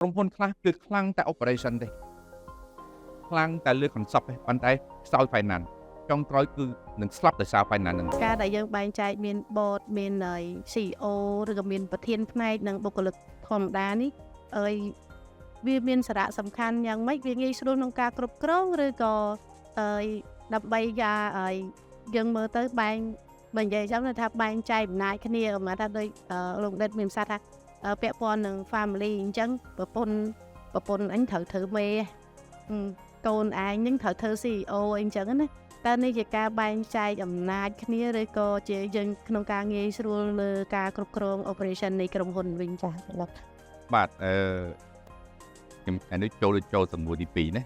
ក្រុមហ៊ុនខ្លះគឺខ្លាំងតែ operation ទេខ្លាំងតែលើ concept ទេប៉ុន្តែខ្សោយ finance ចុងក្រោយគឺនឹងស្លាប់ដោយសារ finance ហ្នឹងការដែលយើងបែងចែកមាន board មាន CEO ឬក៏មានប្រធានផ្នែកនិងបុគ្គលិកធម្មតានេះវាមានសារៈសំខាន់យ៉ាងម៉េចវាងាយស្រួលក្នុងការគ្រប់គ្រងឬក៏ដើម្បីយើងមើលទៅបើនិយាយចាំថាបែងចែកអំណាចគ្នាមកថាដូចលោកដិតមានប្រសាសន៍ថាពាក់ព័ន្ធនឹង family អញ្ចឹងប្រពន្ធអញត្រូវធ្វើមេកូនឯងនឹងត្រូវធ្វើ CEO អីអញ្ចឹងណាតើនេះជាការបែងចែកអំណាចគ្នាឬក៏ជាយើងក្នុងការងាយស្រួលលើការគ្រប់គ្រង operation នៃក្រុមហ៊ុនវិញចា៎បាទខ្ញុំអានេះចូលសំណួរទី2ណា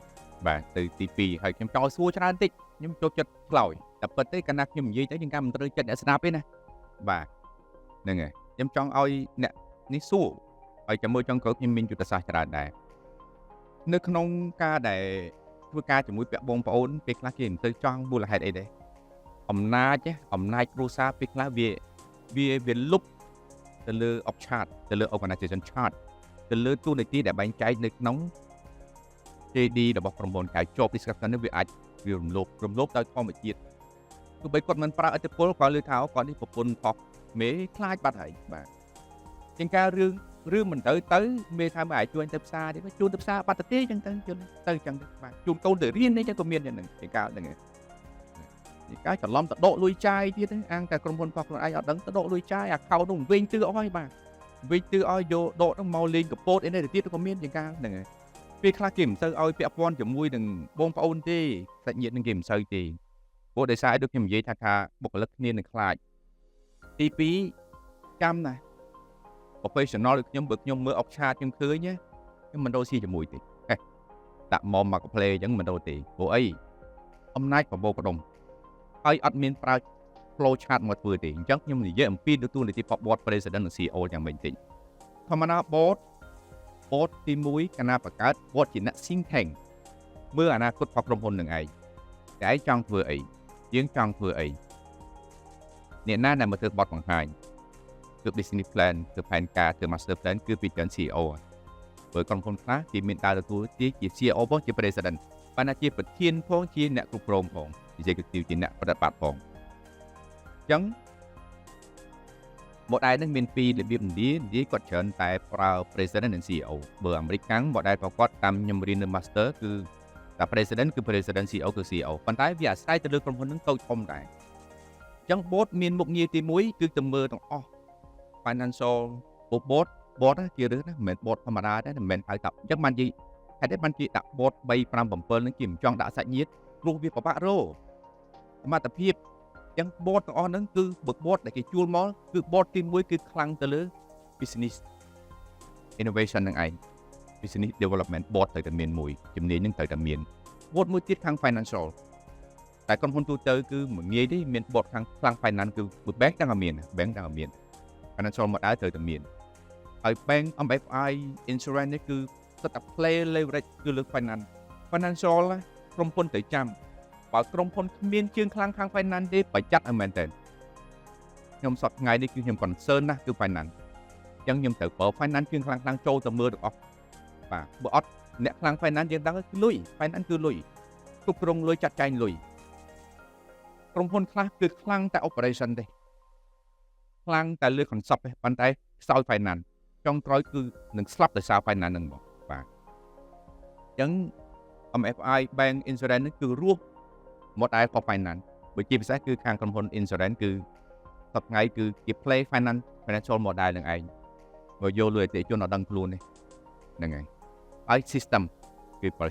បាទទៅទី2ហើយខ្ញុំចោលសួរច្រើនតិចខ្ញុំចូលចិត្តឆ្លើយតែពិតទេកាលណាខ្ញុំនិយាយទៅយើងការមិនត្រូវចិត្តអ្នកស្ដាប់ទេណាបាទហ្នឹងហើយខ្ញុំចង់ឲ្យអ្នកនេះសួរហើយចាំមើលចង់ក្រោយខ្ញុំមានយុទ្ធសាស្ត្រច្រើនដែរនៅក្នុងការដែលធ្វើការជាមួយពាក់បងប្អូនពេលខ្លះគេមិនទៅចង់មូលហេតុអីដែរអំណាចគ្រួសារពេលខ្លះវាលុបទៅលើ off chart ទៅលើ organization chart ទៅលើទូនាទីដែលបែងចែកនៅក្នុង JD របស់ក្រុមហ៊ុនកាយជាប់ description នេះវាអាចវារំលោភដោយធម្មជាតិទោះបីគាត់មិនប្រើឥទ្ធិពលគាត់លើថាគាត់នេះប្រពន្ធផុសមេខ្លាចបាត់ហើយបាទជាងការរឿងមិនទៅមេថាមិនអាចជួយទៅផ្សារទេជួនទៅផ្សារបាត់ទេអញ្ចឹងទៅអញ្ចឹងទៅបាទជួនកូនទៅរៀននេះអញ្ចឹងក៏មានយ៉ាងហ្នឹងជាការហ្នឹងឯងជាការច្រឡំទៅដកលុយចាយទៀតអាងតែក្រុមហ៊ុនរបស់ខ្លួនឯងអត់ដឹងទៅដកលុយចាយ account នោះវិញទិអស់ហើយបាទវិញទិឲ្យយកដកហ្នឹងមកលេងកពតអីនេះទៀតក៏មានជាការហ្នឹងឯងពេលខ្លះគេមិនសូវឲ្យពាក់ព័ន្ធជាមួយនឹងបងប្អូនទេសាច់ញាតិនឹងគេមិនសូវទេព្រោះដោយសារដូចខ្ញុំនិយាយថាបុគ្គលិកគ្នានឹងខ្លាចទី2ចាំណា professional ដូចខ្ញុំបើខ្ញុំមើលអុកឆាតខ្ញុំឃើញខ្ញុំមិនដូរស៊ីជាមួយទេដាក់មុំមកកាផ្លេអញ្ចឹងមិនដូរទេព្រោះអីអំណាចប្រមូលផ្ដុំហើយអត់មានប្រើ flow chart មកធ្វើទេអញ្ចឹងខ្ញុំនិយាយអំពីទូនាទី board president និង CEO យ៉ាងម៉េចតិចធម្មតា board ទី1កាលណាបង្កើត board ជាអ្នក think tank មើលអនាគតរបស់ក្រុមហ៊ុននឹងឯងតែឯងចង់ធ្វើអីយើងចង់ធ្វើអីអ្នកណាដែលមកធ្វើបទបង្ហាញគឺ business plan គឺផែនការគឺ master plan គឺពីច្រើន CEO ព្រោះក្រុមហ៊ុនខ្លះគេមានដើរទទួលជា CEO ផងជា president បានជាប្រធានផងជាអ្នកគ្រប់គ្រងផង executive ជាអ្នកប្រតិបត្តិផងអញ្ចឹង model ហ្នឹងមានពីររបៀបនិយាយគាត់ច្រើនតែប្រើ president និង CEO បើអាមេរិកកាំង model របស់គាត់តាមខ្ញុំរៀននៅ master គឺតែ president គឺ president CEO គឺ CEO ប៉ុន្តែវាអាស្រ័យទៅលើក្រុមហ៊ុនហ្នឹងតូចធំដែរអញ្ចឹង board មានមុខងារទី1គឺទៅមើលទាំងអស់ financial board ជារឿងណាមិនមែន board ធម្មតាទេមិនមែនហៅថាអញ្ចឹងបាននិយាយហេតុអីបានជាដាក់ board 3 5 7ហ្នឹងគេមិនចង់ដាក់សាច់ញាតិព្រោះវាពិបាករកសមត្ថភាពអញ្ចឹង board ទាំងអស់ហ្នឹងគឺ board ដែលគេជួលមកគឺ board ទី1គឺខ្លាំងទៅលើ business innovation ហ្នឹងឯង business development board ត្រូវតែមានមួយជំនាញហ្នឹងត្រូវតែមាន board មួយទៀតខាង financial តែក្រុមហ៊ុនទូទៅគឺមិនងាយទេមាន board ខាងខ្លាំង finance គឺ bank ទាំងតែមាន financial model ត្រូវតែមានហើយ bank MFI insurance នេះគឺសិតតែ play leverage គឺលើ financial ក្រុមហ៊ុនត្រូវចាំបើក្រុមហ៊ុនគ្មានជើងខ្លាំងខាង finance ទេប្រយ័ត្នឲ្យមែនតើខ្ញុំសប្តាហ៍ថ្ងៃនេះគឺខ្ញុំ concern ណាស់គឺ finance អញ្ចឹងខ្ញុំត្រូវប្រើ finance ជើងខ្លាំងចូលទៅមើលទាំងអស់បាទបើអត់អ្នកខ្លាំង finance យើងដឹងគឺលុយ finance គឺលុយគ្រប់គ្រងលុយចាត់ចែងលុយក្រុមហ៊ុនខ្លះគឺខ្លាំងតែ operation ទេខ្លាំងតែលើ concept ទេប៉ុន្តែខ្សោយ finance ចុងក្រោយគឺនឹងស្លាប់ដោយសារ finance ហ្នឹងបាទអញ្ចឹង MFI Bank Insurance នេះគឺរស់ model for finance បើជាពិសេសគឺខាងក្រុមហ៊ុន insurance គឺសប្តាហ៍ថ្ងៃគឺគេ play financial model នឹងឯងបើយកលុយអតិថិជនអត់ដឹងខ្លួនទេហ្នឹងហើយហើយ system គឺប្រើ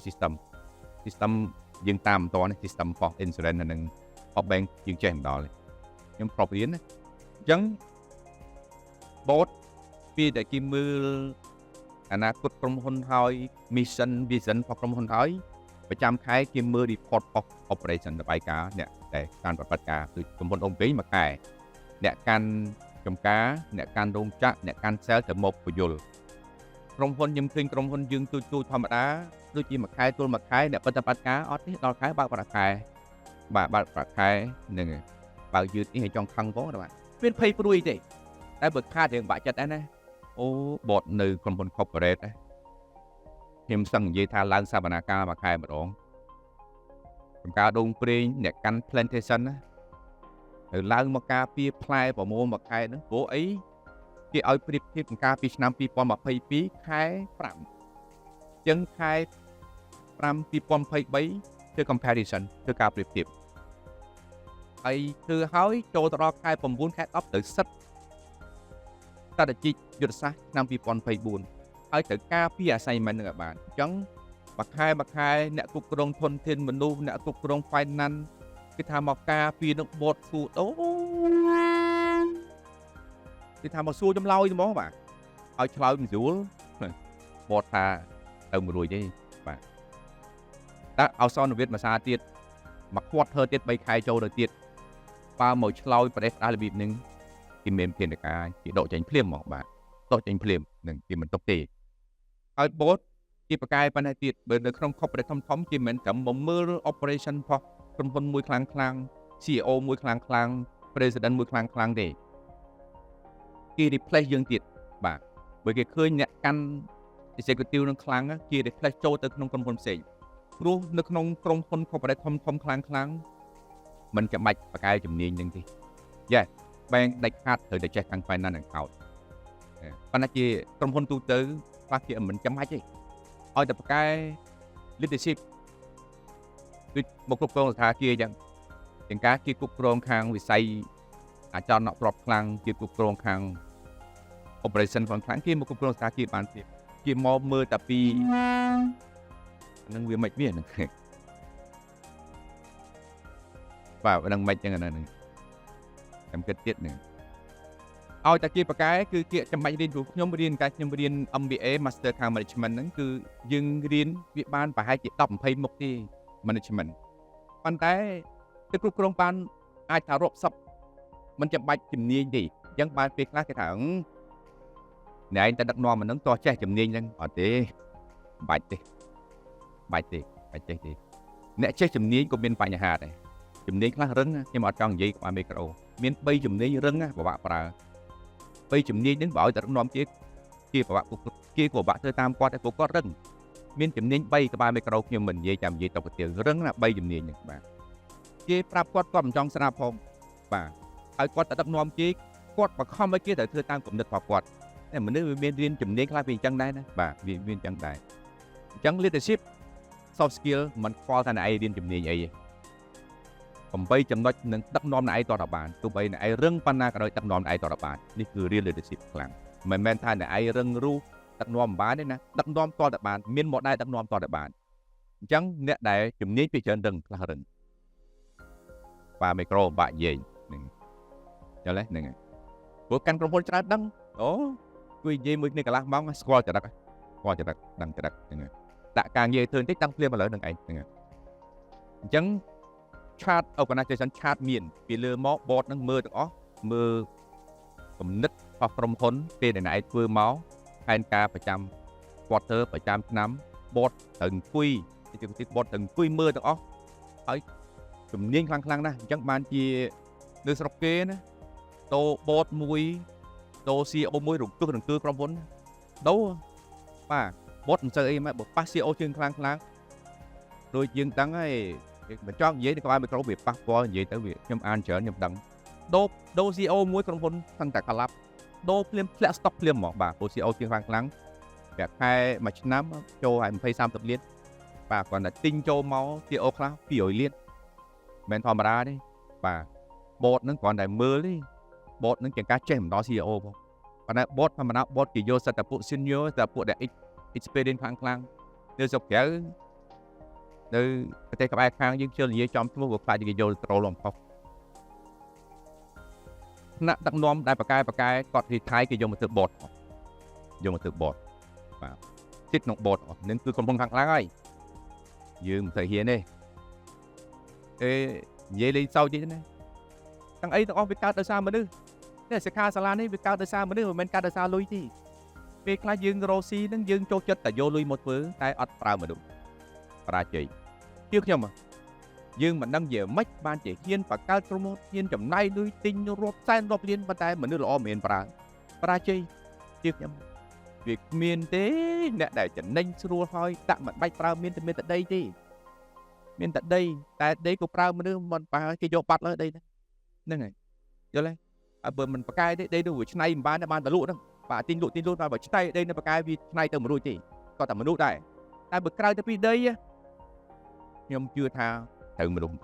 system យើងតាមមិនតាន់ system for insurance និង for bank យើងចេះមិនដល់ទេខ្ញុំប្រាប់រៀនណាអញ្ចឹង board ពីដែលគេមើលអនាគតក្រុមហ៊ុនហើយ mission vision របស់ក្រុមហ៊ុនហើយប្រចាំខែគេមើល report of operation របាយការណ៍អ្នកដែលការប្រតិបត្តិការដូចក្រុមហ៊ុនអង្គមួយខែអ្នកកាន់ចំការអ្នកកាន់រោងចក្រអ្នកកាន់ sale ទៅមកពយល់ក្រុមហ៊ុនខ្ញុំឃើញក្រុមហ៊ុនយើងទូចធម្មតាដូចជាមួយខែទល់មួយខែអ្នកប្រតិបត្តិការអត់ទេដល់ខែបើកប្រាក់ខែបាទបើកប្រាក់ខែហ្នឹងហើយបើយឺតនេះឲ្យចង់ខឹងផងបាទមានភ័យព្រួយទេតែបើខាតរឿងបាក់ចិត្តដែរណាអូបតនៅក្រុមហ៊ុន corporate ដែរ ខ្ញុំសឹងនិយាយថាឡើងសវនាការមួយខែម្ដងចំការដូងប្រេងអ្នកកាន់ plantation ណាទៅឡើងមកការពារផ្លែប្រមូលមួយខែហ្នឹងព្រោះអីគេឲ្យប្រៀបធៀបចំការពីឆ្នាំ2022ខែ5អញ្ចឹងខែ5 2023ធ្វើ comparison ធ្វើការប្រៀបធៀបហើយធ្វើឲ្យចូលទៅដល់ខែ9ខែ10ទៅសិតស្ត្រេតជីកយុទ្ធសាស្ត្រឆ្នាំ2024ហើយត្រូវការពី assignment នឹងឲ្យបានអញ្ចឹងមួយខែអ្នកគ្រប់គ្រងធនធានមនុស្សអ្នកគ្រប់គ្រង finance គេថាមកការពីនឹងបតស៊ូដូគេថាមកសួរចម្លើយហ្មងបាទឲ្យឆ្លើយមិនស្រួលបតថាទៅមួយរួចទេបាទតែអសនវិទ្យាភាសាទៀតមកគាត់ធ្វើទៀត3ខែចូលទៅទៀតបើមកឆ្លើយប្រទេសស្ដាររបៀបហ្នឹងគេមានភានការគេដកចេញភ្លាមហ្មងបាទដកចេញភ្លាមនឹងគេមិនຕົកទេហើយបតជាប្រកែប៉ុណ្ណេះទៀតបើនៅក្នុង corporate ធំៗគេមិនត្រឹមមកមើល operation ផុសក្រុមហ៊ុនមួយខ្លាំង CEO មួយខ្លាំង President មួយខ្លាំងទេគេ replace យើងទៀតបាទបើគេឃើញអ្នកកាន់ executive នឹងខ្លាំងគេ replace ចូលទៅក្នុងក្រុមហ៊ុនផ្សេងព្រោះនៅក្នុងក្រុមហ៊ុន corporate ធំខ្លាំងមិនចាំបាច់ប្រកែជំនាញនឹងទេយ៉ាបែងដាច់ខាតត្រូវតែចេះខាង finance និង account ប៉ុន្តែជាក្រុមហ៊ុនទូទៅខ្លះគេមិនចាំបាច់ទេឲ្យតែប្រកែ leadership ដូចមកគ្រប់គ្រងសថាគារអញ្ចឹងទាំងការគេគ្រប់គ្រងខាងវិស័យអាចរណៈប្របខ្លាំងគេគ្រប់គ្រងខាង operation ខ្លាំងគេមកគ្រប់គ្រងសថាគារបានទៀតគេមកមើលតែពីនឹងវាមិនវាហ្នឹងបាទនឹងមិនចឹងហ្នឹងខ្ញុំគិតទៀតហ្នឹងឲ្យតែគេប្រកែគឺគេចាំបាច់រៀនព្រោះខ្ញុំរៀនខ្ញុំរៀន MBA Master ខាង Management ហ្នឹងគឺយើងរៀនវាបានប្រហែលជា10-20មុខទេ Management ប៉ុន្តែទៅគ្រប់គ្រងបានអាចថារាប់សិបមិនចាំបាច់ជំនាញទេអញ្ចឹងបានពេលខ្លះគេថាណែឯងតែដឹកនាំហ្នឹងតោះចេះជំនាញហ្នឹងអត់ទេបាច់ទេអ្នកចេះជំនាញក៏មានបញ្ហាដែរជំនាញខ្លះរឹងខ្ញុំអត់ចង់និយាយក្បាលមីក្រូមាន3ជំនាញរឹងពិបាកប្រើ3ជំនាញហ្នឹងបើឲ្យតែដឹកនាំគេពិបាកគេក៏ពិបាកធ្វើតាមគាត់តែគាត់រឹងមានជំនាញ3ក្បាលមីក្រូខ្ញុំមិននិយាយចាំនិយាយទៅប្រទៀងរឹងណា3ជំនាញហ្នឹងបាទគេប្រាប់គាត់មិនចង់ស្ដាប់ផងបាទហើយគាត់តែដឹកនាំគេគាត់បង្ខំឲ្យគេត្រូវធ្វើតាមគំនិតរបស់គាត់តែមនុស្សវាមានរៀនជំនាញខ្លះពីអញ្ចឹងដែរណាបាទវាមានអញ្ចឹងដែរអញ្ចឹង leadership soft skill មិនខ្វល់ថាអ្នកឯងរៀនជំនាញអីទេ8ចំណុចនឹងដឹកនាំអ្នកឯងតទៅបានទោះបីអ្នកឯងរឹងប៉ុណ្ណាក៏ដោយដឹកនាំអ្នកឯងតទៅបាននេះគឺ real leadership ខ្លាំងមិនមែនថាអ្នកឯងរឹងរូសដឹកនាំមិនបានទេណាដឹកនាំតទៅបានមានមកដែរដឹកនាំតទៅបានអញ្ចឹងអ្នកដែលជំនាញពីច្រើនរឹងខ្លះរឹងបាទមីក្រូបាក់និយាយហ្នឹងយល់ទេហ្នឹងហើយព្រោះកាន់ក្រុមហ៊ុនច្រើនដឹងអូគួយនិយាយមួយគ្នាកន្លះម៉ោងស្គាល់ចរិតដឹងចរិតហ្នឹងហើយដាក់ការងារធ្វើបន្តិចដឹងភ្លាមឥឡូវហ្នឹងឯងហ្នឹងហើយអញ្ចឹង chart organization chart មានពីលើមក board ហ្នឹងមើលទាំងអស់មើលគំនិតរបស់ក្រុមហ៊ុនពេលដែលអ្នកឯងធ្វើមកផែនការប្រចាំ quarter ប្រចាំឆ្នាំ board ត្រូវអង្គុយ executive board ត្រូវអង្គុយមើលទាំងអស់ហើយជំនាញខ្លាំងណាស់អញ្ចឹងបានជានៅស្រុកគេណាដូរ board មួយដូរ CEO មួយរំទុះនឹងគឺក្រុមហ៊ុនដូរបាទ board មិនសូវអីមកបើប៉ះ CEO ជើងខ្លាំងដូចយើងដឹងហើយមិនចង់និយាយទៅក្បាលមីក្រូវាប៉ះពាល់និយាយទៅវាខ្ញុំអានច្រើនខ្ញុំដឹងដូរ CEO មួយក្រុមហ៊ុនសឹងតែកឡាប់ដូរភ្លាមធ្លាក់ stock ភ្លាមហ្មងបាទព្រោះ CEO ជាខ្លាំងប្រាក់ខែមួយឆ្នាំចូលឲ្យ20-30 លានបាទគាត់តែទិញចូលមក CEO ខ្លះ200លានមិនធម្មតាទេបាទ board ហ្នឹងគ្រាន់តែមើលទេ board ហ្នឹងជាការចេះមិនដល់ CEO ផងប៉ុន្តែ board ធម្មតា board គេយកសិតតែពួក senior តែពួកដែល experience ខ្លាំងនៅស្រុកក្រៅនៅប្រទេសក្បែរខាងយើងជឿនិយាយចំឈ្មោះក៏ខ្លាចគេយកត្រូលអំផុសថ្នាក់ដឹកនាំដែលបកកែគាត់ទីថៃគេយកមកធ្វើ board បាទsit ក្នុង board នឹងគឺក្រុមហ៊ុនខាងឡើងហើយយើងមិនត្រូវហ៊ានទេនិយាយលេងសើចទេណាទាំងអីទាំងអស់វាកើតដោយសារមនុស្សតែសិក្ខាសាលានេះវាកើតដោយសារមនុស្សមិនមែនកើតដោយសារលុយទេពេលខ្លះយើងរស់ស៊ីនឹងយើងចូលចិត្តតែយកលុយមកធ្វើតែអត់ប្រើមនុស្សបរាជ័យជឿខ្ញុំយើងមិនដឹងជាម៉េចបានជាហ៊ានបង្កើតក្រុមហ៊ុនហ៊ានចំណាយលុយទិញរាប់សែនរាប់លានប៉ុន្តែមនុស្សល្អមិនមានប្រើបរាជ័យជឿខ្ញុំ វាគ្មានទេអ្នកដែលចំណេញស្រួលហើយដាក់មិនបាច់ប្រើមានតែដីទេមានតែដីតែដីក៏ប្រើមនុស្សមិនប្រហែលគេយកបាត់លើដីហ្នឹងហើយយល់ទេហើយបើមិនប្រកែទេដីនោះវាឆ្នៃមិនបានតែបានតែលក់ហ្នឹងបាទទិញលក់តែបើឆ្នៃដីនៅប្រកែវាឆ្នៃទៅមិនរួចទេក៏តែមនុស្សដែរតែបើក្រៅទៅពីដីខ្ញុំជឿថាត្រូវមនុស្ស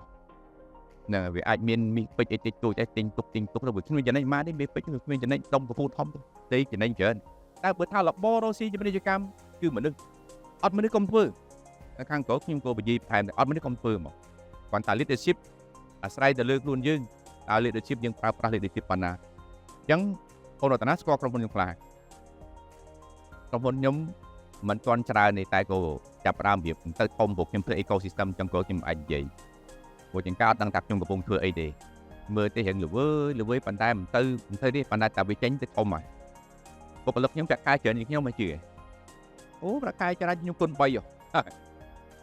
ហ្នឹងវាអាចមានមីពេជ្រអីតិចតួចតែទិញទុកទៅវាគ្មានចំណេញមកទេមីពេជ្រវាគ្មានចំណេញដុំកពូធំទេចំណេញច្រើនតែបើថាលបរស៊ីជំនាញកម្មគឺមនុស្សអត់មនុស្សកុំធ្វើនៅខាងក្រោយខ្ញុំក៏និយាយថែមអត់មនុស្សកុំធ្វើមកគាត់ថា leadership អាស្រ័យទៅលើខ្លួនយើងតើ leadership យើងប្រើប្រាស់ leadership ប៉ុណ្ណាអញ្ចឹងអូនរតនាស្គាល់ក្រុមហ៊ុនខ្ញុំខ្លះក្រុមហ៊ុនខ្ញុំមិនទាន់ច្រើនទេតែក៏ចាប់ផ្ដើមរៀបទៅធំពួកខ្ញុំធ្វើ ecosystem អញ្ចឹងក៏ខ្ញុំអាចនិយាយព្រោះជាងការអត់ដឹងថាខ្ញុំកំពុងធ្វើអីទេមើលទៅរៀងល្វើយប៉ុន្តែមិនទៅទេប៉ុន្តែតែវាចេញទៅធំហើយបុគ្គលិកខ្ញុំប្រាក់ខែច្រើនជាងខ្ញុំមិនជឿអូប្រាក់ខែច្រើនខ្ញុំគុណ3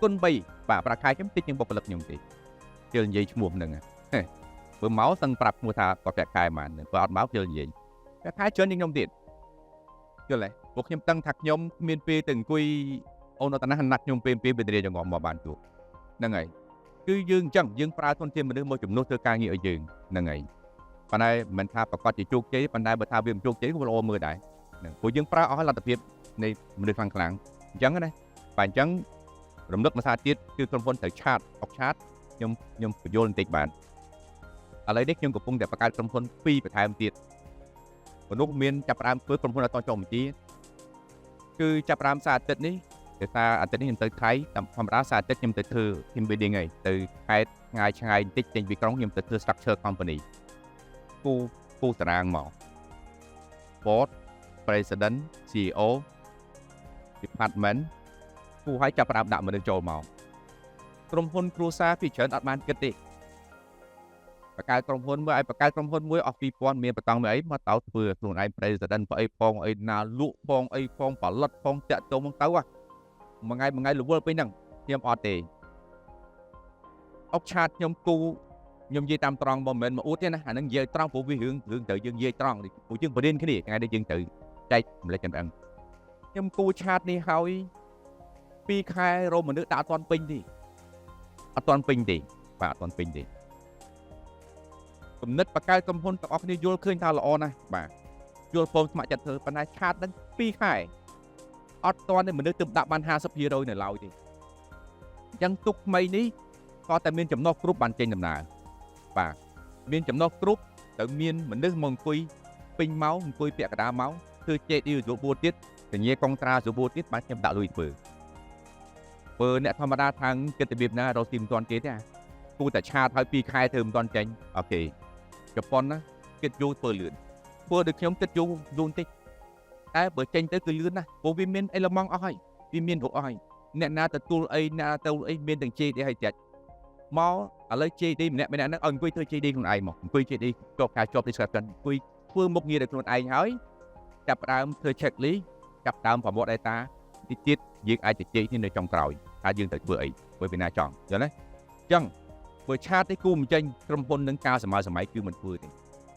គុណ3បាទប្រាក់ខែខ្ញុំតិចជាងបុគ្គលិកខ្ញុំទេជឿនិយាយឈ្មោះហ្នឹងបើមកសឹងប្រាប់ឈ្មោះថាគាត់ប្រាក់ខែប៉ុន្មានបើអត់មកជឿនិយាយប្រាក់ខែច្រើនជាងខ្ញុំទៀតយល់ទេពួកខ្ញុំដឹងថាខ្ញុំមានពេលទៅអង្គុយអូនរតនាណាត់ខ្ញុំពេលវិទ្យាចងមកបានជួបហ្នឹងហើយគឺយើងអញ្ចឹងយើងប្រើធនធានមនុស្សមកជំនួសធ្វើការងារឲ្យយើងហ្នឹងហើយប៉ុន្តែមិនថាប្រកាសជាជោគជ័យប៉ុន្តែបើថាវាមិនជោគជ័យក៏ល្អមើលដែរហ្នឹងព្រោះយើងប្រើអស់លទ្ធភាពនៃមនុស្សខ្លាំងអញ្ចឹងណាបាទអញ្ចឹងរំលឹកម្សិលទៀតគឺក្រុមហ៊ុនត្រូវឆាតខ្ញុំបញ្យល់បន្តិចបានឥឡូវនេះខ្ញុំកំពុងតែបង្កើតក្រុមហ៊ុន2បន្ថែមទៀតមនុស្សមានចាប់ផ្ដើមធ្វើក្រុមហ៊ុនអត់តចុះបញ្ជាគឺចាប់ផ្ដើមសារអាទិត្យនេះតែថាអាទិត្យនេះខ្ញុំទៅថៃធម្មតាសារអាទិត្យខ្ញុំទៅធ្វើ team building ហើយទៅខេត្តឆ្ងាយបន្តិចចេញពីក្រុងខ្ញុំទៅធ្វើ structure company គូតារាងមក board president CEO department គូឲ្យចាប់ផ្ដើមដាក់មនុស្សចូលមកក្រុមហ៊ុនគ្រួសារពីច្រើនអត់បានគិតទេបង្កើតក្រុមហ៊ុនមួយឲ្យបង្កើតក្រុមហ៊ុនមួយអស់2000មានបតង់មួយអីមកទៅធ្វើខ្លួនឯង president បើអីផងអីណាលក់ផងអីផងផលិតផងតាក់ទងមកទៅមួយថ្ងៃរវល់ពេញហ្នឹងខ្ញុំអត់ទេអុកឆាតខ្ញុំគូខ្ញុំនិយាយតាមត្រង់មិនមែនមកអួតទេណាអាហ្នឹងនិយាយត្រង់ព្រោះវារឿងត្រូវយើងនិយាយត្រង់ព្រោះយើងបរៀនគ្នាថ្ងៃនេះយើងត្រូវចែកម្លេចចំណឹងខ្ញុំគូឆាតនេះហើយ2ខែរោមមនុស្សដាក់អត់ទាន់ពេញទេបាទអត់ទាន់ពេញទេគំនិតបកកើតក្រុមហ៊ុនទាំងអស់គ្នាយល់ឃើញថាល្អណាស់បាទយល់ពងស្ម័គ្រចិត្តធ្វើប៉ុន្តែឆាតហ្នឹង2ខែអត់ទាន់ទេមនុស្សទើបដាក់បាន 50% នៅឡើយទេអញ្ចឹងទុកថ្មីនេះក៏តែមានចំណុះគ្រប់បានចេញដំណើរបាទមានចំណុះគ្រប់ទៅមានមនុស្សមកអង្គុយពេញម៉ោងអង្គុយពាក់កណ្ដាលម៉ោងធ្វើ JD យល់បួតទៀតសញ្ញាកុងត្រាយល់បួតទៀតបាទខ្ញុំដាក់លុយធ្វើបើអ្នកធម្មតាខាងគិតរបៀបណារកទីមិនទាន់គេទេគូតែឆាតឲ្យ2ខែធ្វើមិនទាន់ចេញអូខេជប៉ុនណាគិតយូរធ្វើលឿនធ្វើដូចខ្ញុំគិតយូរបន្តិចតែបើចេញទៅគឺលឿនណាស់ព្រោះវាមានអេឡឺម៉ង់អស់ហើយវាមានរូបអស់ហើយអ្នកណាទទួលអីណាទៅអីមានទាំង JD ឲ្យចាច់មកឥឡូវ JD ម្នាក់ហ្នឹងឲ្យអង្គុយធ្វើ JD ខ្លួនឯងមកអង្គុយ JD ជាប់ការជាប់ description អង្គុយធ្វើមុខងារដោយខ្លួនឯងហើយចាប់ផ្ដើមធ្វើ checklist ចាប់ដើមប្រមូល data ទីទៀតយើងអាចជជែកគ្នានៅចុងក្រោយថាយើងត្រូវធ្វើអីបើពីណាចង់យល់ទេអញ្ចឹងបើឆាតនេះគូមិនចេញក្រុមហ៊ុននឹងការសម័យគឺមិនធ្វើទេ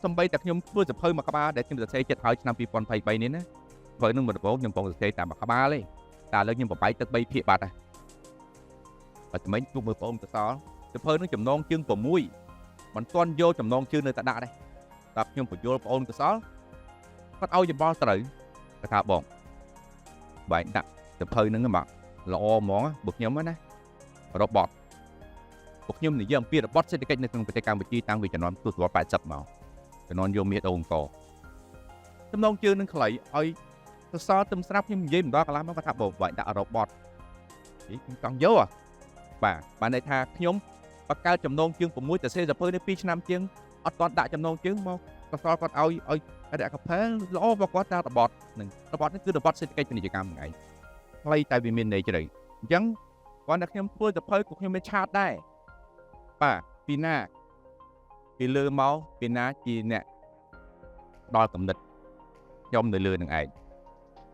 សំបីតែខ្ញុំធ្វើសភៅមួយក្បាលដែលខ្ញុំសរសេរចិត្តហើយឆ្នាំ2023នេះណាព្រោះនឹងមកដំបូងខ្ញុំកំពុងសរសេរតាមមួយក្បាលទេតែឥឡូវខ្ញុំបបែកទឹក3ភាគបាត់ហើយបើថ្មិញជួបមើលបងប្អូនកសលសភៅនឹងចំណងជើង6មិនទាន់យកចំណងជើងនៅតែដាក់ដែរតែខ្ញុំបញ្យល់បងប្អូនកសលគាត់ឲ្យយោបល់ត្រូវគេថាបងបែកដាក់សភៅនឹងមកល្អហ្មងបើខ្ញុំណារបត់ពួកខ្ញុំនិយាយអំពីរបត់សេដ្ឋកិច្ចនៅក្នុងប្រទេសកម្ពុជាតាំងពីជំនាន់ទសវត្សរ៍80មកជំនាន់យកមាសដូងកចំណងជើងនឹងខ្លីឲ្យសរសើរទឹមស្រាប់ខ្ញុំនិយាយម្ដងកន្លះមកគាត់ថាបងបែកដាក់របត់ខ្ញុំចង់យកបាទន័យថាខ្ញុំបង្កើតចំណងជើង6ទៅសេសភៅនេះ2ឆ្នាំជាងអត់ទាន់ដាក់ចំណងជើងមកកសលគាត់ឲ្យរកផែល្អរបស់គាត់តាមរបត់នឹងរបត់នេះគឺរបត់សេដ្ឋកិច្ចពាណិជ្ជកម្មហ្នឹងឯងខ្លីតែវាមានន័យជ្រៅអញ្ចឹងគាត់តែខ្ញុំធ្វើសភៅក៏ខ្ញុំមានឆាតដែរបាទពីណាពីលើមកពីណាជាអ្នកដល់កំណត់ខ្ញុំនៅលើនឹងឯង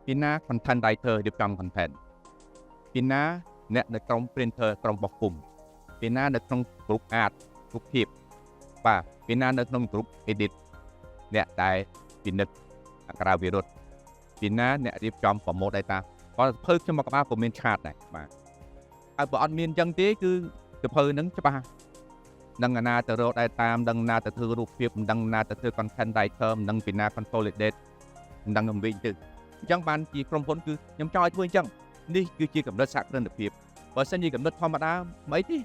ពីណា content writer រៀបចំ content ពីណាអ្នកនៅក្រុម printer ក្រុមបោះពុម្ពពីណានៅក្នុង group art រូបភាពបាទពីណានៅក្នុង group edit អ្នកដែលពិនិត្យអក្ខរាវិរុទ្ធ ពីណាអ្នករៀបចំប្រម៉ូទ data គាត់ភើខ្ញុំមកក្បាលក៏មានឆាតដែរបាទហើយបើអត់មានអញ្ចឹងទេគឺសភៅហ្នឹងច្បាស់ដឹងណាទៅរក data ដឹងណាទៅធ្វើរូបភាពដឹងណាទៅធ្វើ content writer ដឹងពីណា consolidate ដឹងអំវិញទៅអញ្ចឹងបានជាក្រុមហ៊ុនគឺខ្ញុំចង់ឲ្យធ្វើអញ្ចឹងនេះគឺជាកម្រិតសហគ្រិនភាពបើសិនជាកម្រិតធម្មតាមិនអីទេ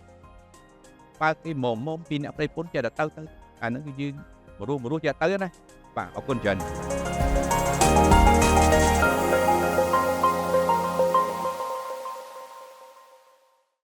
បើគេមុំពីអ្នកប្រៃពុនចេះតែទៅអាហ្នឹងគឺយើងមករស់ចេះទៅណាបាទអរគុណច្រើន